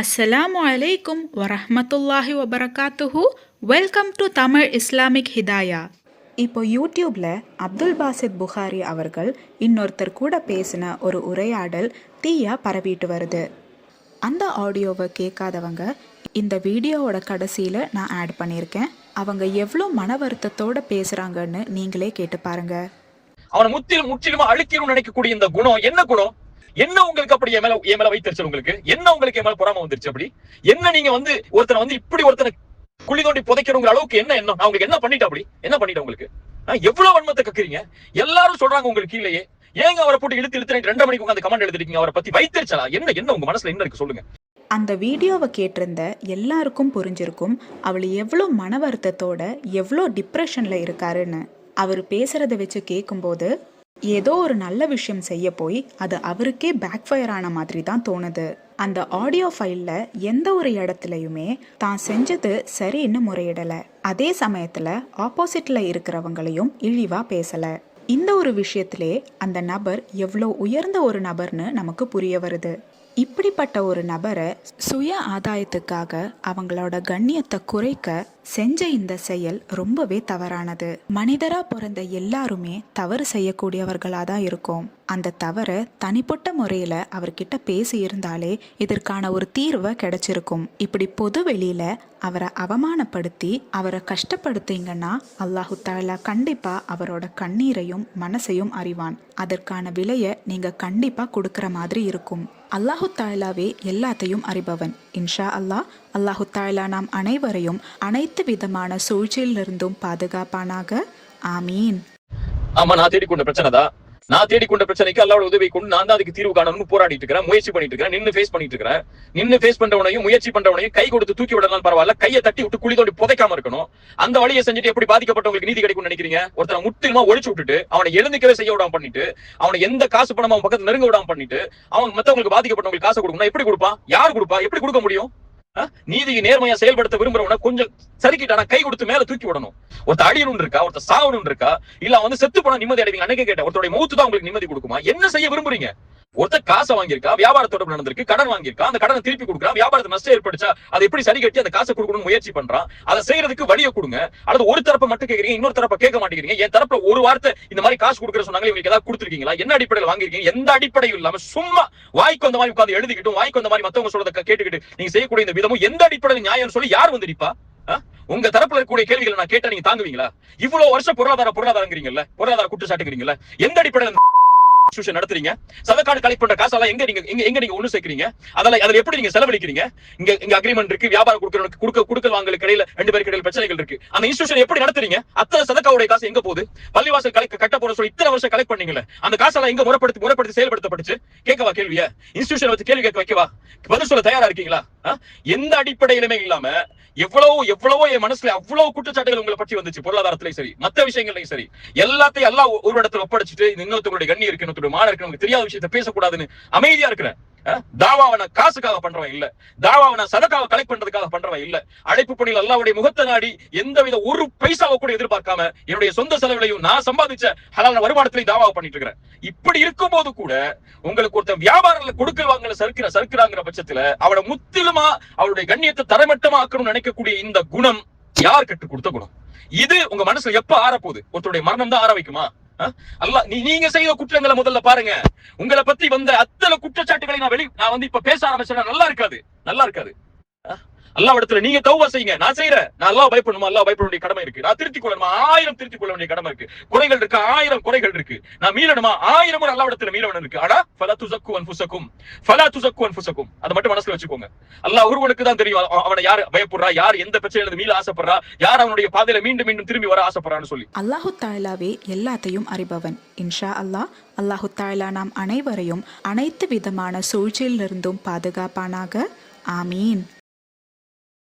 அஸ்ஸலாமு அலைக்கும் வரஹ்மத்துல்லாஹி வபரகாத்துஹு. Welcome to Tamil Islamic Hidaya. இப்போ யூடியூப்ல அப்துல் பாசித் புகாரி அவர்கள் இன்னொருத்தர் கூட பேசின ஒரு உரையாடல் தீயா பரவிட்டு வருது. அந்த ஆடியோவை கேட்காதவங்க இந்த வீடியோவோட கடைசியில் நான் ஆட் பண்ணியிருக்கேன். அவங்க எவ்வளோ மன வருத்தத்தோட பேசுகிறாங்கன்னு நீங்களே கேட்டு பாருங்க. அவனை முற்றிலுமா அழிக்கணும்னு நினைக்கக்கூடிய இந்த குணம் என்ன குணம்? என்ன உங்களுக்கு அப்படி என் மேல வைத்திருச்சு? உங்களுக்கு என்ன உங்களுக்கு என் மேல பொறாம வந்துருச்சு? அப்படி என்ன நீங்க ஒருத்தனை இப்படி குழி தோண்டி புதைக்கிறவங்க அளவுக்கு என்ன நான் உங்களுக்கு என்ன பண்ணிட்டு அப்படி என்ன பண்ணிட்டு உங்களுக்கு எவ்வளவு வன்மத்தை கக்குறீங்க? எல்லாரும் சொல்றாங்க உங்களுக்கு கீழேயே. ஏங்க அவரை போட்டு இழுத்து 2 மணிக்கு உட்காந்து கமெண்ட் எழுதிருக்கீங்க? அவரை பத்தி வைத்திருச்சா? என்ன உங்க மனசுல என்ன இருக்கு சொல்லுங்க. அந்த வீடியோவை கேட்டிருந்த எல்லாருக்கும் புரிஞ்சிருக்கும் அவள் எவ்வளோ மன வருத்தத்தோட எவ்வளோ டிப்ரெஷன்ல இருக்காருன்னு. அவர் பேசுறத வச்சு கேட்கும்போது ஏதோ ஒரு நல்ல விஷயம் செய்ய போய் அது அவருக்கே பேக்ஃபயர் ஆன மாதிரி தான் தோணுது. அந்த ஆடியோ ஃபைல்ல எந்த ஒரு இடத்துலையுமே தான் செஞ்சது சரின்னு முறையிடல. அதே சமயத்துல ஆப்போசிட்ல இருக்கிறவங்களையும் இழிவா பேசல. இந்த ஒரு விஷயத்திலே அந்த நபர் எவ்வளோ உயர்ந்த ஒரு நபர்னு நமக்கு புரிய வருது. இப்படிப்பட்ட ஒரு நபரை சுய ஆதாயத்துக்காக அவங்களோட கண்ணியத்தை குறைக்க செஞ்ச இந்த செயல் ரொம்பவே தவறானது. மனிதரா பிறந்த எல்லாருமே தவறு செய்யக்கூடியவர்களாக தான் இருக்கும். அந்த தவறை தனிப்பட்ட முறையில் அவர்கிட்ட பேசி இருந்தாலே இதற்கான ஒரு தீர்வை கிடைச்சிருக்கும். இப்படி பொது வெளியில அவரை அவமானப்படுத்தி அவரை கஷ்டப்படுத்தீங்கன்னா அல்லாஹு தஆலா கண்டிப்பா அவரோட கண்ணீரையும் மனசையும் அறிவான். அதற்கான விலையை நீங்க கண்டிப்பா கொடுக்கிற மாதிரி இருக்கும். அல்லாஹு தஆலாவே எல்லாத்தையும் அறிபவன். இன்ஷா அல்லாஹ். அல்லாஹு தஆலா நாம் அனைவரையும் அனைத்து விதமான சூழ்ச்சியிலிருந்தும் பாதுகாப்பானாக. ஆமீன். ஆமா, நான் தேடிக்கொண்ட பிரச்சனைதான். நான் தேடிக்கொண்ட பிரச்சனைக்கு அல்லாஹ்வோட உதவி கொண்டு நான் தான் அதுக்கு தீர்வு காணணும்னு போராடிட்டு இருக்கிறேன், முயற்சி பண்ணிட்டு இருக்கிறேன், நின்னு ஃபேஸ் பண்ணிட்டு இருக்கிறேன். நின்னு ஃபேஸ் பண்றவனையும் முயற்சி பண்றவனையும் கை கொடுத்து தூக்கி விடலாம் பரவாயில்ல, கையை தட்டி விட்டு குழி தோண்டி புதைக்காம இருக்கணும். அந்த வழியை செஞ்சுட்டு எப்படி பாதிக்கப்பட்டவங்களுக்கு நீதி கிடைக்கும்னு நினைக்கிறீங்க? ஒருத்தனை முற்றிலுமா ஒழிச்சு விட்டுட்டு அவனை எழுந்துக்கவே செய்ய விடாம பண்ணிட்டு அவனை எந்த காசு பணம் அவன் பக்கத்துல நெருங்க விடாம பண்ணிட்டு அவன் மத்தவங்களுக்கு பாதிக்கப்பட்டவங்களுக்கு காசு கொடுக்கணும். எப்படி கொடுப்பான்? யார் கொடுப்பா? எப்படி கொடுக்க முடியும்? நீதியை நேர்மையா செயல்படுத்த விரும்புறவன கொஞ்சம் சரிக்கிட்டானா கை கொடுத்து மேல தூக்கி விடணும். ஒருத்த அடியணும் இருக்கா? ஒருத்த சாவணும் இருக்கா? இல்ல செத்து போனா நிம்மதி அடைவீங்க. அன்னைக்கு கேட்டேன், ஒருத்தருடைய மௌத்து தான் உங்களுக்கு நிம்மதி கொடுக்குமா? என்ன செய்ய விரும்புறீங்க? ஒருத்த காசை வாங்கியிருக்கா, வியாபாரத்தோட நடந்திருக்கு, கடன் வாங்கியிருக்கா, அந்த கடனை திருப்பி கொடுக்குறான், வியாபாரத்தை நஷ்டம் ஏற்படுச்சா அதை எப்படி சரி கட்டி அந்த காசை கொடுக்கணும்னு முயற்சி பண்றான். அதை செய்யறதுக்கு வழியை கொடுங்க. அல்லது ஒரு தரப்பை மட்டும் கேட்கறீங்க, இன்னொரு தரப்பை கேட்க மாட்டேங்கிறீங்க. என் தரப்புல ஒரு வார்த்தை இந்த மாதிரி காசு கொடுக்குற சொன்னாங்க, உங்களுக்கு ஏதாவது கொடுத்துருக்கீங்களா? என்ன அடிப்படையில் வாங்கிருக்கீங்க? எந்த அடிப்படையும் இல்லாம சும்மா வாய்க்கு வந்த மாதிரி உட்காந்து எழுதிக்கிட்டும் வாய்க்கு வந்த மாதிரி மத்தவங்க சொல்றதை கேட்டுக்கிட்டு நீங்க செய்யக்கூடிய இந்த விதமும் எந்த அடிப்படையில் நியாயம் சொல்லி யார் வந்து நிப்பா? உங்க தரப்புல இருக்கக்கூடிய கேள்விகளை நான் கேட்டா நீங்க தாங்குவீங்களா? இவ்வளவு வருஷம் பொருளாதாரங்கிறீங்கல்ல, பொருளாதார குற்றச்சாட்டுங்கிறீங்கல்ல, எந்த அடிப்படையில் நடத்துறீங்க? சதக்காடு கலெக்ட் பண்ற காசெல்லாம் எங்க நீங்க ஒண்ணு சேர்க்கிறீங்க? அதுல எப்படி நீங்க செலவழிக்கிறீங்க? இங்க அக்ரிமெண்ட் இருக்கு, வியாபாரம் கொடுக்கல் வாங்கலுக்கு இடையில 2 பேருக்கு இடையில பிரச்சனைகள் இருக்கு. அந்த இன்ஸ்டிடியூஷன் எப்படி நடத்துறீங்க? அத்தனை சதக்காவுடைய காசு எங்க போகுது? பள்ளிவாசல் கட்ட போற சொல்லி இத்தனை வருஷம் கலெக்ட் பண்ணீங்கல்ல, அந்த காசெல்லாம் எங்க முறைப்படுத்தி செயல்படுத்தப்பட்டுச்சு? கேட்கவா கேள்வியா? இன்ஸ்டிடியூஷன் வச்சு கேள்வி கேட்க வைக்கவா? பதில் சொல்ல தயாரா இருக்கீங்களா? எந்த அடிப்படையிலுமே இல்லாம எவ்வளவோ என் மனசுல அவ்வளவு குற்றச்சாட்டுகள் உங்களை பற்றி வந்துச்சு. பொருளாதாரத்திலையும் சரி, மத்த விஷயங்களையும் சரி, எல்லாத்தையும் எல்லாம் ஒரு இடத்துல ஒப்படைச்சிட்டு இன்னொருத்தருடைய கண்ணி இருக்கு, இன்னொருத்தருடைய மான இருக்கு, நமக்கு தெரியாத விஷயத்த பேசக்கூடாதுன்னு அமைதியா இருக்கிறேன். தாவாவை காசுக்காக பண்றவன் இல்ல, தாவாவை சதக்காவை கலெக்ட் பண்றதுக்காக பண்றவன் இல்ல. அழைப்பு பணியில் அல்லாஹ்வுடைய முகத்தை நாடி எந்தவித ஒரு பைசாவை கூட எதிர்பார்க்காம என்னுடைய சொந்த செலவுலையும் நான் சம்பாதிச்ச ஹலால் வருமானத்திலையும் தாவாவை பண்ணிட்டு இருக்கிறேன். இப்படி இருக்கும் போது கூட உங்களுக்கு ஒருத்தன் வியாபாரத்துல கொடுக்கல் வாங்கல சறுக்கிறாங்கிற பட்சத்துல அவளை முற்றிலுமா அவளுடைய கண்ணியத்தை தரமட்டமாக்கணும்னு நினைக்கக்கூடிய இந்த குணம் யார் கற்றுக் கொடுத்த குணம்? இது உங்க மனசுல எப்ப ஆறப்போகுது? ஒருத்தருடைய மரணம் தான் ஆற வைக்குமா? நீங்க செய்த குற்றங்களை முதல்ல பாருங்க. உங்களை பத்தி வந்த அத்தனை குற்றச்சாட்டுகளை நான் இப்ப பேச ஆரம்பிச்சேன்னா நல்லா இருக்காது. அல்லாஹ்விடத்துல நீங்க தௌபா செய்யுங்க. நான் செய்யறேன். நான் அல்லாஹ் பயப்படணுமா? அல்லாஹ் பயப்பட வேண்டிய கடமை இருக்கு. நான் திருத்திக் கொள்ளணுமா? 1000 திருத்திக் கொள்ள வேண்டிய கடமை இருக்கு. குறைகள் இருக்கு, 1000 குறைகள் இருக்கு. நான் மீளணுமா? 1000 முறை அல்லாஹ்விடத்துல மீளவன் இருக்கு. ஆனா ஃபலா துஸக்கு அன்ஃபுஸக்கும் அதை மட்டும் மனசுல வச்சுக்கோங்க. அல்லாஹ் ஒருவனுக்கு தான் தெரியும் அவனை யார் பயப்படுறா, யார் எந்த பிரச்சனையில மீள ஆசைப்படுறா, யார் அவனுடைய பாதையில மீண்டும் திரும்பி வர ஆசைப்படுறான்னு சொல்லி. அல்லாஹு தஆலாவே எல்லாத்தையும் அறிபவன். இன்ஷா அல்லாஹ். அல்லாஹு தஆலா நாம் அனைவரையும் அனைத்து விதமான சூழ்ச்சியிலிருந்தும் பாதுகாப்பானாக. ஆமீன்.